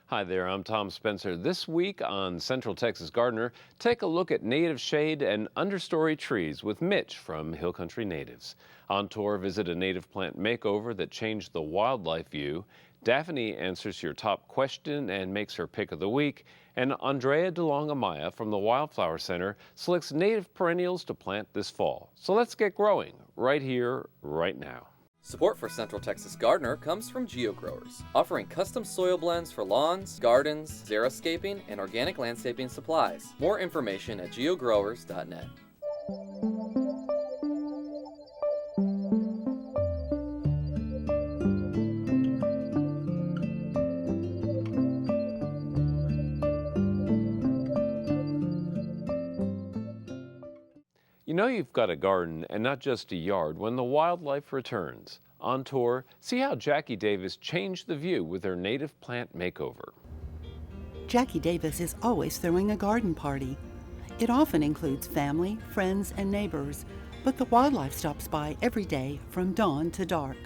Hi there, I'm Tom Spencer. This week on Central Texas Gardener, take a look at native shade and understory trees with Mitch from Hill Country Natives. On tour, visit a native plant makeover that changed the wildlife view. Daphne answers your top question and makes her pick of the week. And Andrea DeLong-Amaya from the Wildflower Center selects native perennials to plant this fall. So let's get growing right here, right now. Support for Central Texas Gardener comes from GeoGrowers, offering custom soil blends for lawns, gardens, xeriscaping, and organic landscaping supplies. More information at geogrowers.net. You know you've got a garden and not just a yard when the wildlife returns. On tour, see how Jackie Davis changed the view with her native plant makeover. Jackie Davis is always throwing a garden party. It often includes family, friends, and neighbors, but the wildlife stops by every day from dawn to dark.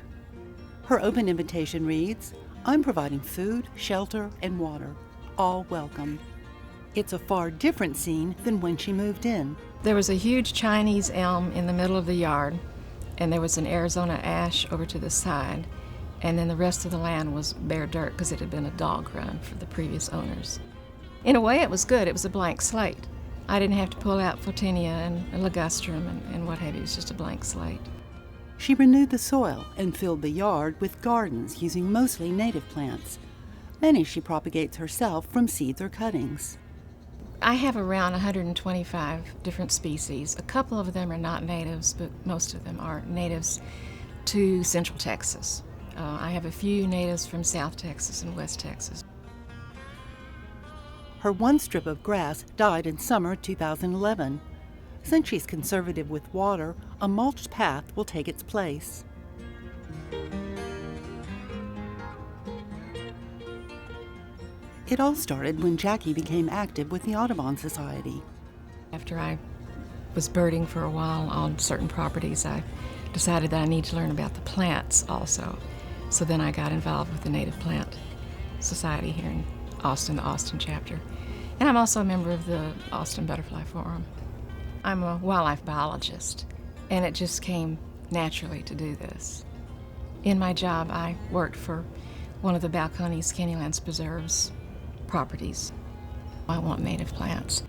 Her open invitation reads, "I'm providing food, shelter, and water. All welcome." It's a far different scene than when she moved in. There was a huge Chinese elm in the middle of the yard, and there was an Arizona ash over to the side, and then the rest of the land was bare dirt because it had been a dog run for the previous owners. In a way, it was good. It was a blank slate. I didn't have to pull out Photinia and ligustrum and what have you. It was just a blank slate. She renewed the soil and filled the yard with gardens using mostly native plants. Many she propagates herself from seeds or cuttings. I have around 125 different species. A couple of them are not natives, but most of them are natives to Central Texas. I have a few natives from South Texas and West Texas. Her one strip of grass died in summer 2011. Since she's conservative with water, a mulched path will take its place. It all started when Jackie became active with the Audubon Society. After I was birding for a while on certain properties, I decided that I need to learn about the plants also. So then I got involved with the Native Plant Society here in Austin, the Austin chapter. And I'm also a member of the Austin Butterfly Forum. I'm a wildlife biologist, and it just came naturally to do this. In my job, I worked for one of the Balcones Canyonlands Preserve's properties. I want native plants.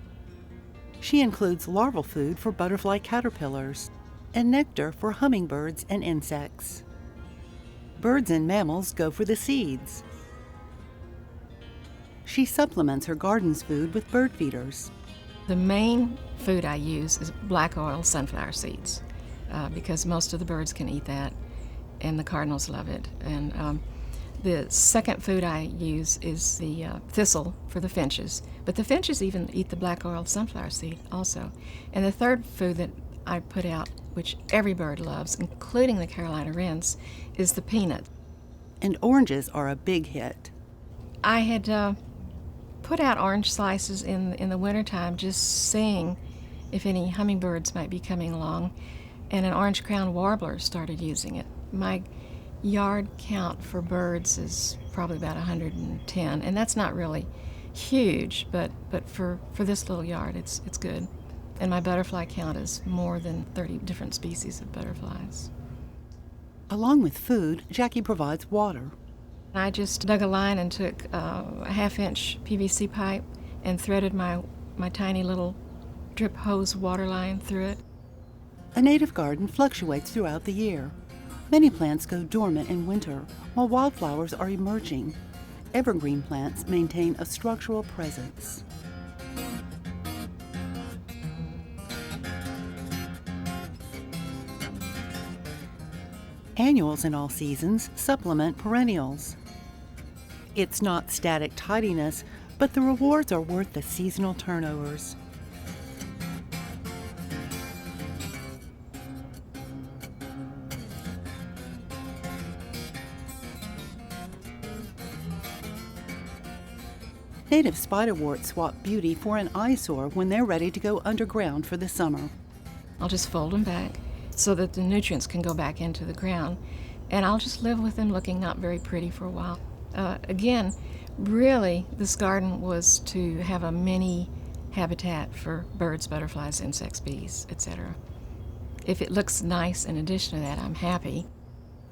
She includes larval food for butterfly caterpillars and nectar for hummingbirds and insects. Birds and mammals go for the seeds. She supplements her garden's food with bird feeders. The main food I use is black oil sunflower seeds because most of the birds can eat that and the cardinals love it. And the second food I use is the thistle for the finches, but the finches even eat the black oil sunflower seed also. And the third food that I put out, which every bird loves, including the Carolina wrens, is the peanut. And oranges are a big hit. I had put out orange slices in the wintertime, just seeing if any hummingbirds might be coming along, and an orange-crowned warbler started using it. My yard count for birds is probably about 110, and that's not really huge, but for this little yard, it's good. And my butterfly count is more than 30 different species of butterflies. Along with food, Jackie provides water. I just dug a line and took a half-inch PVC pipe and threaded my tiny little drip hose water line through it. A native garden fluctuates throughout the year. Many plants go dormant in winter, while wildflowers are emerging. Evergreen plants maintain a structural presence. Annuals in all seasons supplement perennials. It's not static tidiness, but the rewards are worth the seasonal turnovers. Native spiderwort swap beauty for an eyesore when they're ready to go underground for the summer. I'll just fold them back so that the nutrients can go back into the ground, and I'll just live with them looking not very pretty for a while. Again, Really, this garden was to have a mini habitat for birds, butterflies, insects, bees, etc. If it looks nice in addition to that, I'm happy.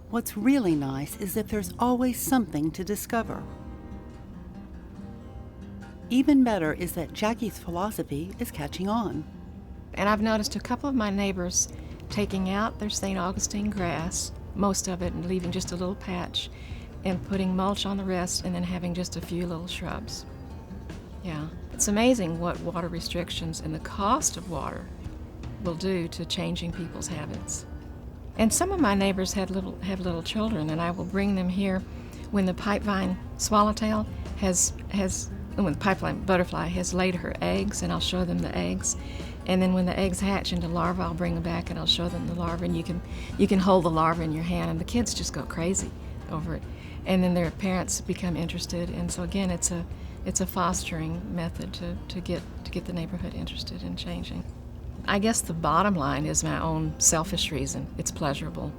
What's really nice is that there's always something to discover. Even better is that Jackie's philosophy is catching on. And I've noticed a couple of my neighbors taking out their St. Augustine grass, most of it, and leaving just a little patch, and putting mulch on the rest, and then having just a few little shrubs. Yeah, it's amazing what water restrictions and the cost of water will do to changing people's habits. And some of my neighbors have little children, and I will bring them here when the pipevine swallowtail when the pipevine butterfly has laid her eggs, and I'll show them the eggs. And then when the eggs hatch into larvae, I'll bring them back and I'll show them the larvae, and you can hold the larva in your hand, and the kids just go crazy over it. And then their parents become interested, and so again, it's a fostering method to get the neighborhood interested in changing. I guess the bottom line is my own selfish reason. It's pleasurable.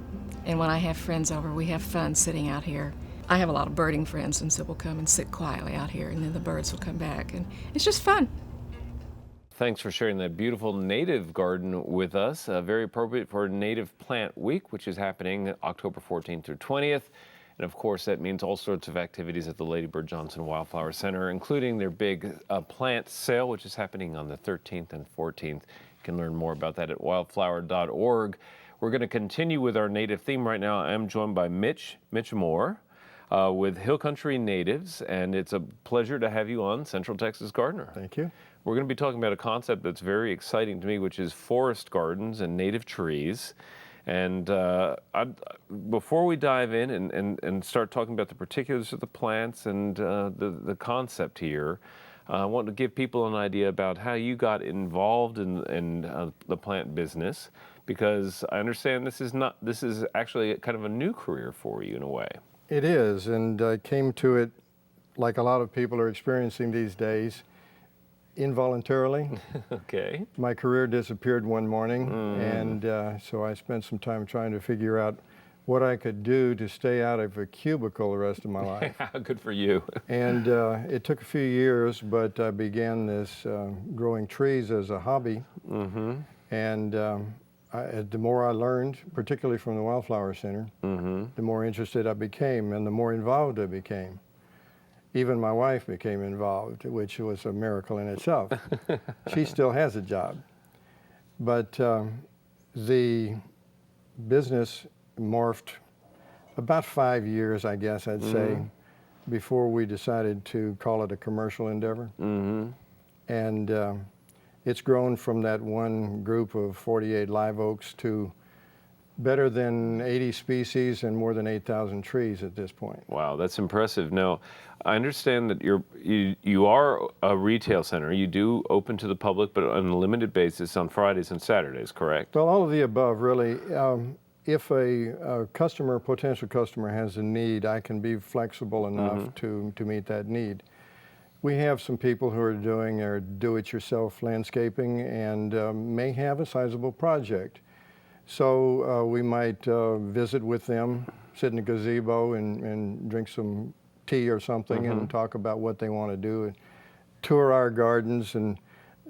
And when I have friends over, we have fun sitting out here. I have a lot of birding friends, and so we'll come and sit quietly out here, and then the birds will come back, and it's just fun. Thanks for sharing that beautiful native garden with us. Very appropriate for Native Plant Week, which is happening October 14th through 20th. And of course, that means all sorts of activities at the Lady Bird Johnson Wildflower Center, including their big plant sale, which is happening on the 13th and 14th. You can learn more about that at wildflower.org. We're going to continue with our native theme right now. I am joined by Mitchamore with Hill Country Natives, and it's a pleasure to have you on Central Texas Gardener. Thank you. We're going to be talking about a concept that's very exciting to me, which is forest gardens and native trees. And before we dive in and start talking about the particulars of the plants and the concept here, I want to give people an idea about how you got involved in the plant business, because I understand this is actually kind of a new career for you in a way. It is, and I came to it like a lot of people are experiencing these days, involuntarily. Okay. My career disappeared one morning, and so I spent some time trying to figure out what I could do to stay out of a cubicle the rest of my life. Good for you. And it took a few years, but I began this growing trees as a hobby. And the more I learned, particularly from the Wildflower Center, the more interested I became and the more involved I became. Even my wife became involved, which was a miracle in itself. She still has a job. But the business morphed about 5 years, I guess I'd say, before we decided to call it a commercial endeavor. And it's grown from that one group of 48 live oaks to better than 80 species and more than 8,000 trees at this point. Wow, that's impressive. Now, I understand that you are a retail center. You do open to the public, but on a limited basis on Fridays and Saturdays, correct? Well, all of the above, really. If a potential customer has a need, I can be flexible enough to meet that need. We have some people who are doing their do-it-yourself landscaping and may have a sizable project. So we might visit with them, sit in a gazebo and drink some tea or something and talk about what they want to do, and tour our gardens. And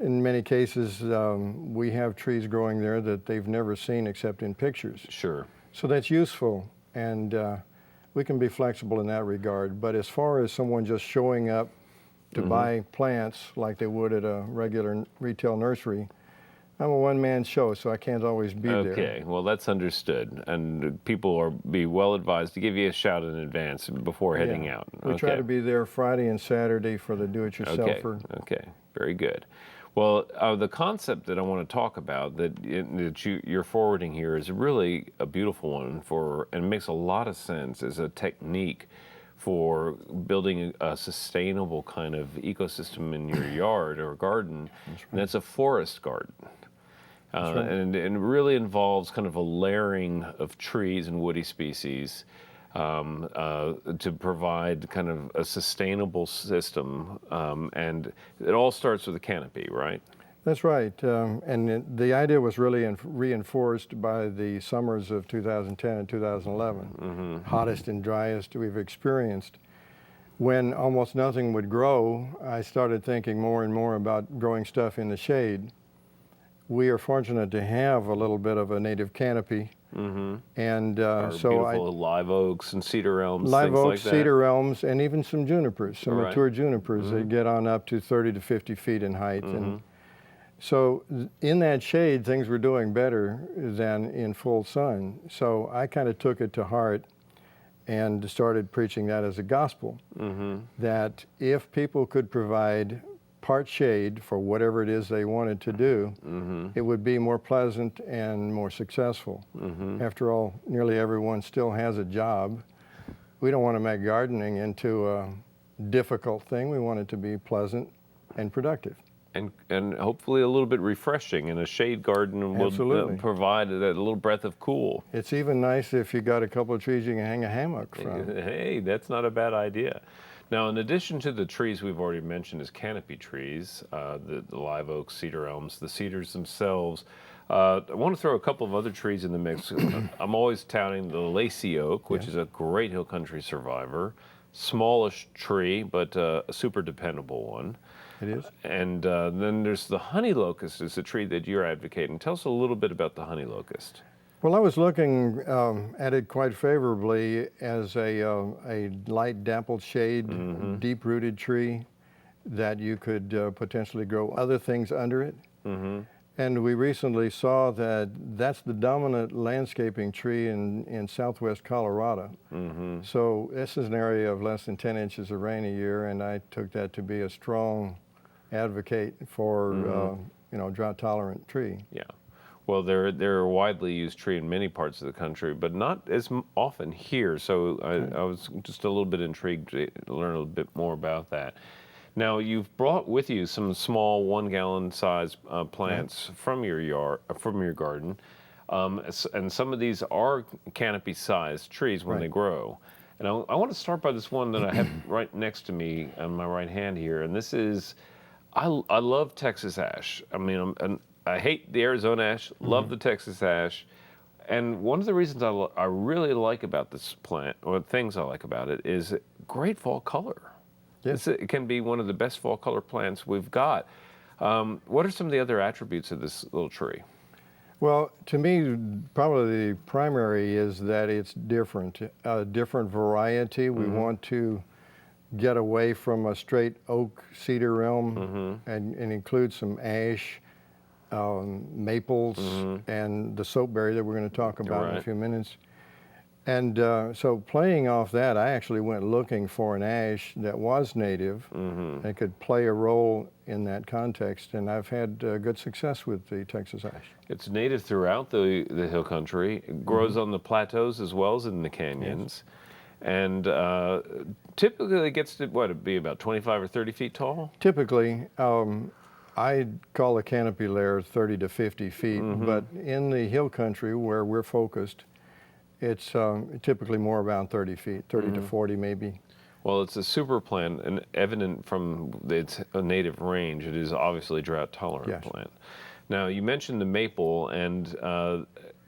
in many cases, we have trees growing there that they've never seen except in pictures. Sure. So that's useful, and we can be flexible in that regard. But as far as someone just showing up to buy plants like they would at a regular retail nursery, I'm a one-man show, so I can't always be there. Okay, well, that's understood. And people are be well advised to give you a shout in advance before heading out. We try to be there Friday and Saturday for the do-it-yourselfer. Okay, very good. Well, the concept that I want to talk about that you're forwarding here is really a beautiful one and makes a lot of sense as a technique for building a sustainable kind of ecosystem in your yard or garden, and that's a forest garden. And it really involves kind of a layering of trees and woody species to provide kind of a sustainable system. And it all starts with a canopy, right? That's right. And the idea was really reinforced by the summers of 2010 and 2011, hottest and driest we've experienced. when almost nothing would grow, I started thinking more and more about growing stuff in the shade. We are fortunate to have a little bit of a native canopy. And so beautiful live oaks and cedar elms, live things oaks, like that. cedar elms, and even some junipers, some Right. mature junipers that get on up to 30 to 50 feet in height. And so in that shade, things were doing better than in full sun. So I kind of took it to heart and started preaching that as a gospel, that if people could provide part shade for whatever it is they wanted to do, it would be more pleasant and more successful. After all, nearly everyone still has a job. We don't want to make gardening into a difficult thing. We want it to be pleasant and productive. And hopefully a little bit refreshing, and a shade garden will provide a little breath of cool. It's even nice if you got a couple of trees you can hang a hammock from. Hey, that's not a bad idea. Now, in addition to the trees we've already mentioned as canopy trees, the live oaks, cedar elms, the cedars themselves, I want to throw a couple of other trees in the mix. I'm always touting the lacy oak, which is a great hill country survivor. Smallish tree, but a super dependable one. It is. And then there's the honey locust, is a tree that you're advocating. Tell us a little bit about the honey locust. Well, I was looking at it quite favorably as a light dappled shade, deep-rooted tree that you could potentially grow other things under it. And we recently saw that that's the dominant landscaping tree in southwest Colorado. So this is an area of less than 10 inches of rain a year, and I took that to be a strong advocate for drought-tolerant tree. Yeah. Well, they're a widely used tree in many parts of the country, but not as often here. So I was just a little bit intrigued to learn a little bit more about that. Now, you've brought with you some small 1-gallon size plants from your garden, and some of these are canopy-sized trees when they grow. And I want to start by this one that I have right next to me on my right hand here, and this is, I love Texas ash. I mean, I hate the Arizona ash, love the Texas ash. And one of the reasons I really like about this plant, or things I like about it, is great fall color. Yes. It can be one of the best fall color plants we've got. What are some of the other attributes of this little tree? Well, to me, probably the primary is that it's different, a different variety. We want to get away from a straight oak cedar elm and include some ash, maples, and the soapberry that we're going to talk about in a few minutes. And so playing off that, I actually went looking for an ash that was native and could play a role in that context, and I've had good success with the Texas ash. It's native throughout the hill country. It grows on the plateaus as well as in the canyons. And typically it gets to, it'd be about 25 or 30 feet tall? Typically, I call the canopy layer 30 to 50 feet, but in the hill country where we're focused, it's typically more around 30 feet, 30 to 40 maybe. Well, it's a super plant, and evident from its native range, it is obviously a drought-tolerant plant. Now, you mentioned the maple, and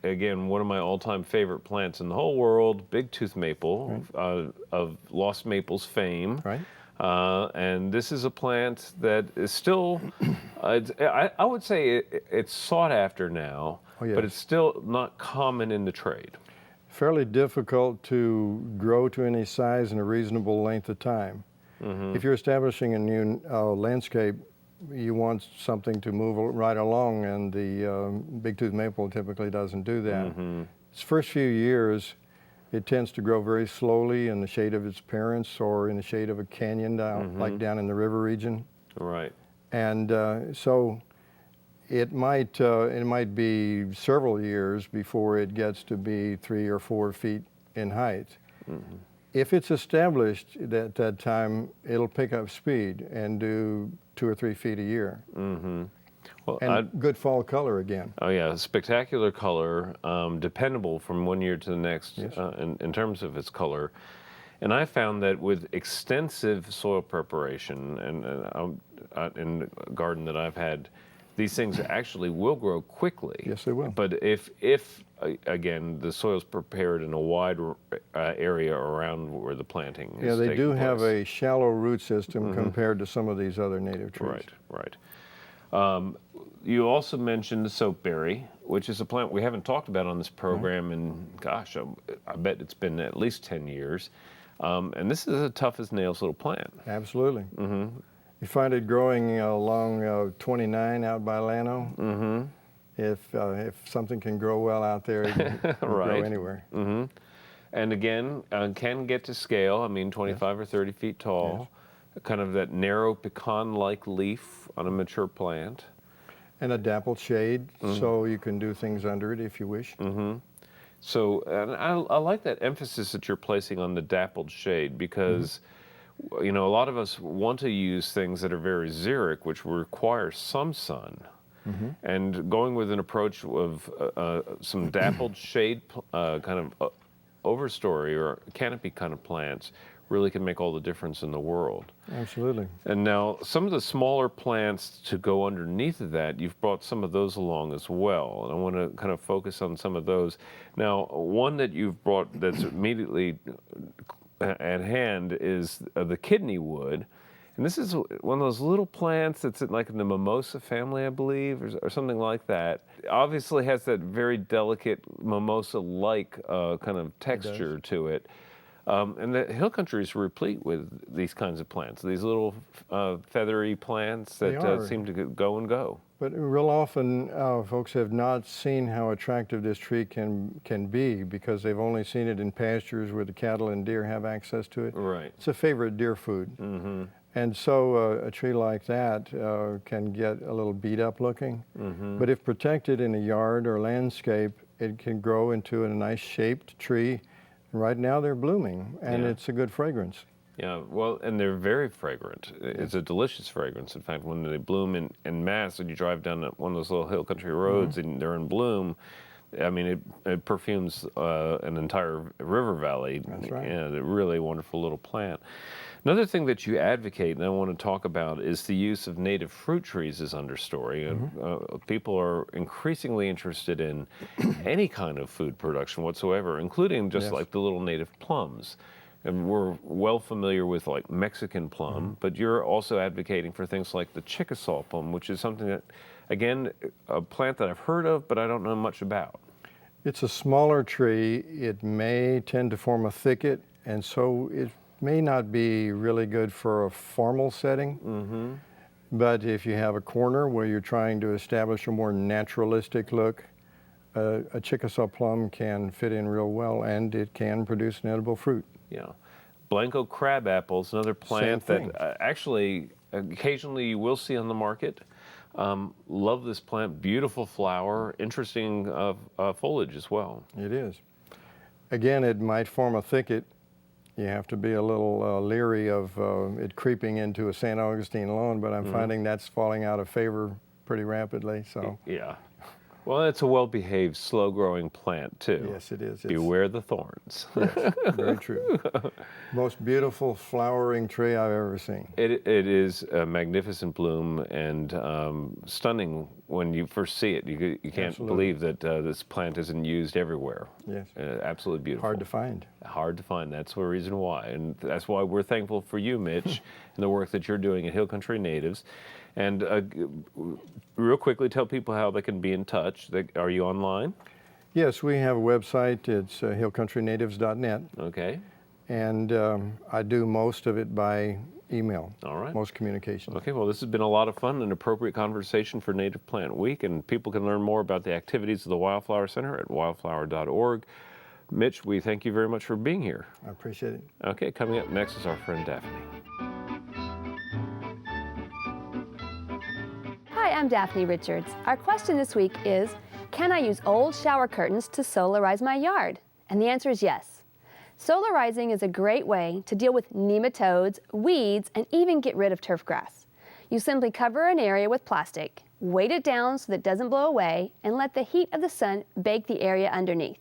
again, one of my all-time favorite plants in the whole world, big-tooth maple, of Lost Maples fame. And this is a plant that is still, I would say it's sought after now, but it's still not common in the trade. Fairly difficult to grow to any size in a reasonable length of time. If you're establishing a new landscape, you want something to move right along, and the big-tooth maple typically doesn't do that. Its first few years, it tends to grow very slowly in the shade of its parents or in the shade of a canyon down, like down in the river region. And so it might be several years before it gets to be 3 or 4 feet in height. If it's established at that time, it'll pick up speed and do 2 or 3 feet a year. Well, and good fall color again. Oh yeah, spectacular color, dependable from one year to the next in terms of its color. And I found that with extensive soil preparation and in the garden that I've had, these things actually will grow quickly. Yes, they will. But if again, the soil's prepared in a wide area around where the planting is Yeah, they do taking have place. a shallow root system compared to some of these other native trees. Right. You also mentioned the soapberry, which is a plant we haven't talked about on this program in, gosh, I bet it's been at least 10 years. And this is a tough as nails little plant. Absolutely. You find it growing along 29 out by Llano. If something can grow well out there, it can grow anywhere. And again, can get to scale. I mean, 25 or 30 feet tall. Kind of that narrow pecan-like leaf on a mature plant. And a dappled shade, so you can do things under it if you wish. So, and I like that emphasis that you're placing on the dappled shade because, you know, a lot of us want to use things that are very xeric, which require some sun. And going with an approach of some dappled shade kind of overstory or canopy kind of plants really can make all the difference in the world. Absolutely. And now some of the smaller plants to go underneath of that, you've brought some of those along as well. And I want to kind of focus on some of those. Now, one that you've brought that's immediately at hand is the kidneywood. And this is one of those little plants that's like in the mimosa family, I believe, or something like that. It obviously has that very delicate mimosa-like kind of texture to it. And the hill country is replete with these kinds of plants, these little feathery plants that seem to go and go. But real often, folks have not seen how attractive this tree can be because they've only seen it in pastures where the cattle and deer have access to it. Right. It's a favorite deer food. And so a tree like that can get a little beat up looking. But if protected in a yard or landscape, it can grow into a nice shaped tree. Right now they're blooming, and it's a good fragrance. Yeah, well, and they're very fragrant. It's a delicious fragrance. In fact, when they bloom in mass and you drive down one of those little hill country roads and they're in bloom, I mean, it perfumes an entire river valley. That's right. And a really wonderful little plant. Another thing that you advocate, and I want to talk about, is the use of native fruit trees as understory. People are increasingly interested in any kind of food production whatsoever, including just like the little native plums. And we're well familiar with like Mexican plum, but you're also advocating for things like the Chickasaw plum, which is something that, again, a plant that I've heard of, but I don't know much about. It's a smaller tree. It may tend to form a thicket, and so it may not be really good for a formal setting. But if you have a corner where you're trying to establish a more naturalistic look, a Chickasaw plum can fit in real well, and it can produce an edible fruit. Yeah. Blanco crab apples, another plant that actually occasionally you will see on the market. Love this plant, beautiful flower, interesting foliage as well. It is. Again, it might form a thicket. You have to be a little leery of it creeping into a St. Augustine lawn, but I'm finding that's falling out of favor pretty rapidly. So yeah. Well, it's a well-behaved, slow-growing plant, too. Yes, it is. Beware the thorns. Yes, very true. Most beautiful flowering tree I've ever seen. It is a magnificent bloom and stunning when you first see it. You can't believe that this plant isn't used everywhere. Yes. Absolutely beautiful. Hard to find. Hard to find. That's the reason why. And that's why we're thankful for you, Mitch, and the work that you're doing at Hill Country Natives. And real quickly, tell people how they can be in touch. Are you online? Yes, we have a website. It's hillcountrynatives.net. Okay. And I do most of it by email. All right. Most communications. Okay, well, this has been a lot of fun, an appropriate conversation for Native Plant Week, and people can learn more about the activities of the Wildflower Center at wildflower.org. Mitch, we thank you very much for being here. I appreciate it. Okay, coming up next is our friend Daphne. Hi, I'm Daphne Richards. Our question this week is, can I use old shower curtains to solarize my yard? And the answer is yes. Solarizing is a great way to deal with nematodes, weeds, and even get rid of turf grass. You simply cover an area with plastic, weight it down so that it doesn't blow away, and let the heat of the sun bake the area underneath.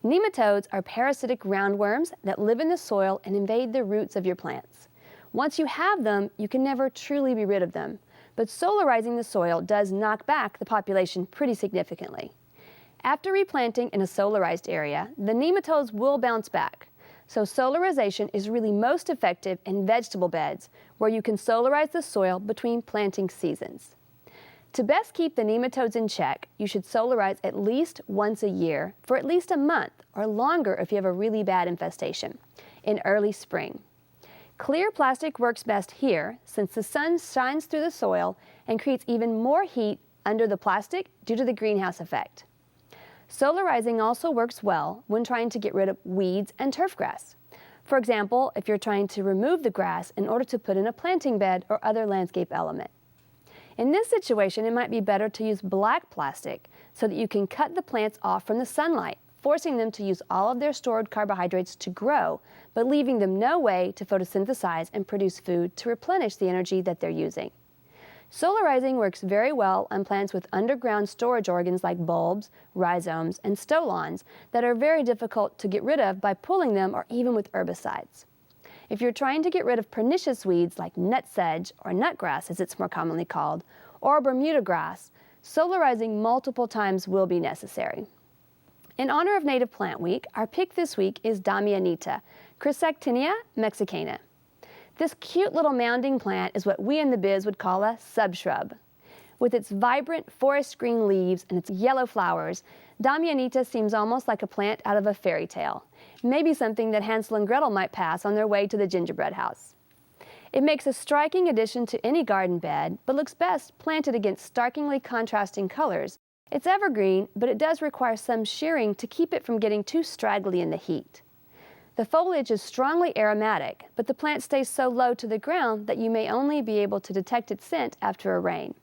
Nematodes are parasitic roundworms that live in the soil and invade the roots of your plants. Once you have them, you can never truly be rid of them. but solarizing the soil does knock back the population pretty significantly. After replanting in a solarized area, the nematodes will bounce back. So solarization is really most effective in vegetable beds, where you can solarize the soil between planting seasons. To best keep the nematodes in check, you should solarize at least once a year for at least a month, or longer if you have a really bad infestation, in early spring. Clear plastic works best here, since the sun shines through the soil and creates even more heat under the plastic due to the greenhouse effect. Solarizing also works well when trying to get rid of weeds and turf grass. For example, if you're trying to remove the grass in order to put in a planting bed or other landscape element. In this situation, it might be better to use black plastic so that you can cut the plants off from the sunlight, forcing them to use all of their stored carbohydrates to grow, but leaving them no way to photosynthesize and produce food to replenish the energy that they're using. Solarizing works very well on plants with underground storage organs like bulbs, rhizomes, and stolons that are very difficult to get rid of by pulling them or even with herbicides. If you're trying to get rid of pernicious weeds like nutsedge, or nutgrass as it's more commonly called, or Bermuda grass, solarizing multiple times will be necessary. In honor of Native Plant Week, our pick this week is Damianita, Chrysactinia mexicana. This cute little mounding plant is what we in the biz would call a subshrub. With its vibrant forest green leaves and its yellow flowers, Damianita seems almost like a plant out of a fairy tale, maybe something that Hansel and Gretel might pass on their way to the gingerbread house. It makes a striking addition to any garden bed, but looks best planted against starkly contrasting colors. It's evergreen, but it does require some shearing to keep it from getting too straggly in the heat. The foliage is strongly aromatic, but the plant stays so low to the ground that you may only be able to detect its scent after a rain.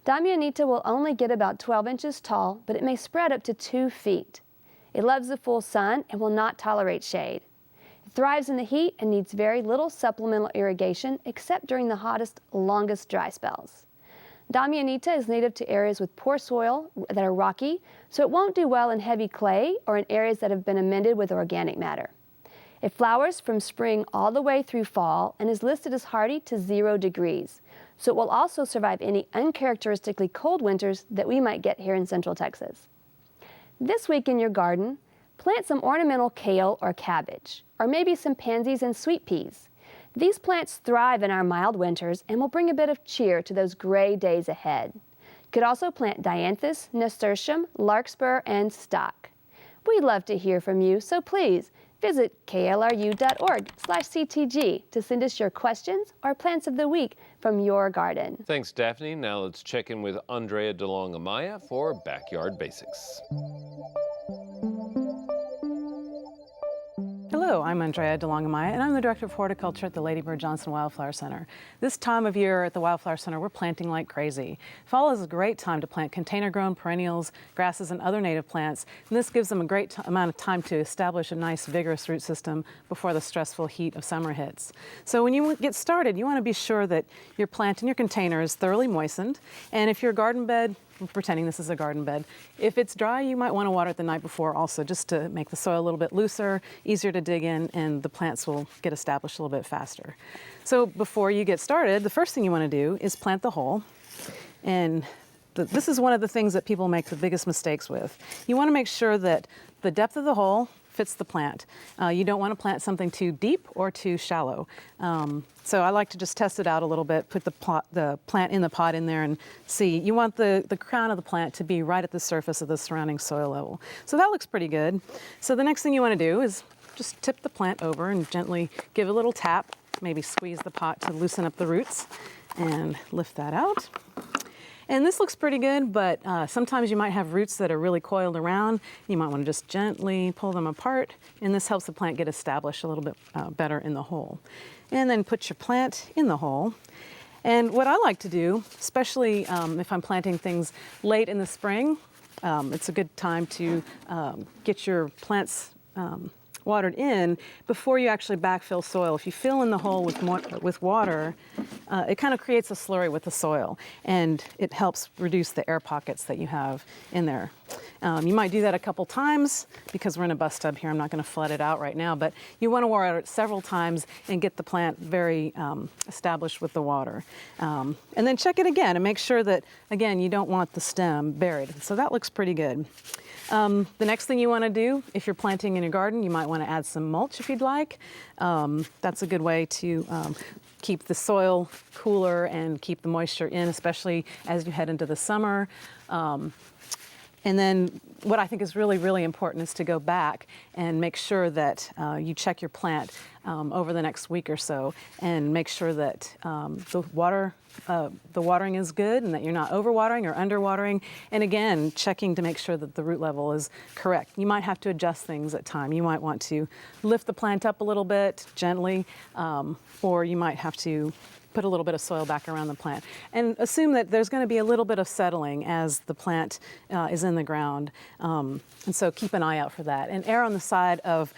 Damianita will only get about 12 inches tall, but it may spread up to 2 feet. It loves the full sun and will not tolerate shade. It thrives in the heat and needs very little supplemental irrigation except during the hottest, longest dry spells. Damianita is native to areas with poor soil that are rocky, so it won't do well in heavy clay or in areas that have been amended with organic matter. It flowers from spring all the way through fall and is listed as hardy to 0 degrees, so it will also survive any uncharacteristically cold winters that we might get here in Central Texas. This week in your garden, plant some ornamental kale or cabbage, or maybe some pansies and sweet peas. These plants thrive in our mild winters and will bring a bit of cheer to those gray days ahead. You could also plant dianthus, nasturtium, larkspur, and stock. We'd love to hear from you, so please visit klru.org/CTG to send us your questions or plants of the week from your garden. Thanks, Daphne. Now let's check in with Andrea DeLong-Amaya for Backyard Basics. Hello, I'm Andrea DeLong-Amaya, and I'm the Director of Horticulture at the Lady Bird Johnson Wildflower Center. This time of year at the Wildflower Center, we're planting like crazy. Fall is a great time to plant container-grown perennials, grasses, and other native plants, and this gives them a great amount of time to establish a nice, vigorous root system before the stressful heat of summer hits. So when you get started, you want to be sure that your plant in your container is thoroughly moistened, and if your garden bed, we're pretending this is a garden bed. If it's dry, you might want to water it the night before also, just to make the soil a little bit looser, easier to dig in, and the plants will get established a little bit faster. So before you get started, the first thing you want to do is plant the hole. And this is one of the things that people make the biggest mistakes with. You want to make sure that the depth of the hole fits the plant. You don't want to plant something too deep or too shallow. So I like to just test it out a little bit, put the plant in the pot in there and see. You want the crown of the plant to be right at the surface of the surrounding soil level. So that looks pretty good. So the next thing you want to do is just tip the plant over and gently give a little tap, maybe squeeze the pot to loosen up the roots and lift that out. And this looks pretty good, but sometimes you might have roots that are really coiled around. You might want to just gently pull them apart, and this helps the plant get established a little bit better in the hole. And then put your plant in the hole. And what I like to do, especially if I'm planting things late in the spring, it's a good time to get your plants watered in before you actually backfill soil. If you fill in the hole with water, it kind of creates a slurry with the soil, and it helps reduce the air pockets that you have in there You might do that a couple times because we're in a bus tub here. I'm not going to flood it out right now, but you want to water it several times and get the plant very established with the water. And then check it again and make sure that, again, you don't want the stem buried. So that looks pretty good. The next thing you want to do, if you're planting in your garden, you might want to add some mulch if you'd like. That's a good way to keep the soil cooler and keep the moisture in, especially as you head into the summer. And then what I think is really, really important is to go back and make sure that you check your plant over the next week or so and make sure that the watering is good and that you're not overwatering or underwatering. And again, checking to make sure that the root level is correct. You might have to adjust things at time. You might want to lift the plant up a little bit gently, or you might have to put a little bit of soil back around the plant. And assume that there's going to be a little bit of settling as the plant is in the ground. And so keep an eye out for that. And err on the side of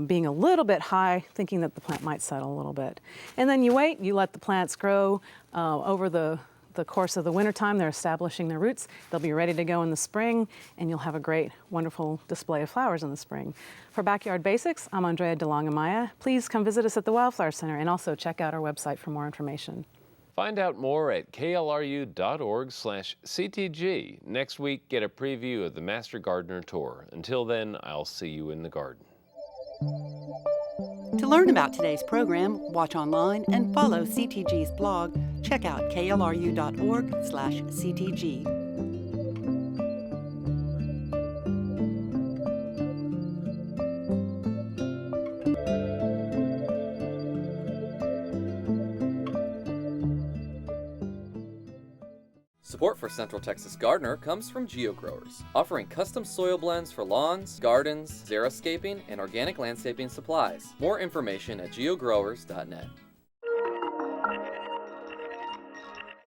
being a little bit high, thinking that the plant might settle a little bit. And then you wait, you let the plants grow over the course of the wintertime. They're establishing their roots. They'll be ready to go in the spring, and you'll have a great, wonderful display of flowers in the spring. For Backyard Basics, I'm Andrea DeLong-Amaya. Please come visit us at the Wildflower Center and also check out our website for more information. Find out more at klru.org/CTG. Next week, get a preview of the Master Gardener Tour. Until then, I'll see you in the garden. To learn about today's program, watch online and follow CTG's blog. Check out klru.org/CTG. Support for Central Texas Gardener comes from GeoGrowers, offering custom soil blends for lawns, gardens, xeriscaping, and organic landscaping supplies. More information at geogrowers.net.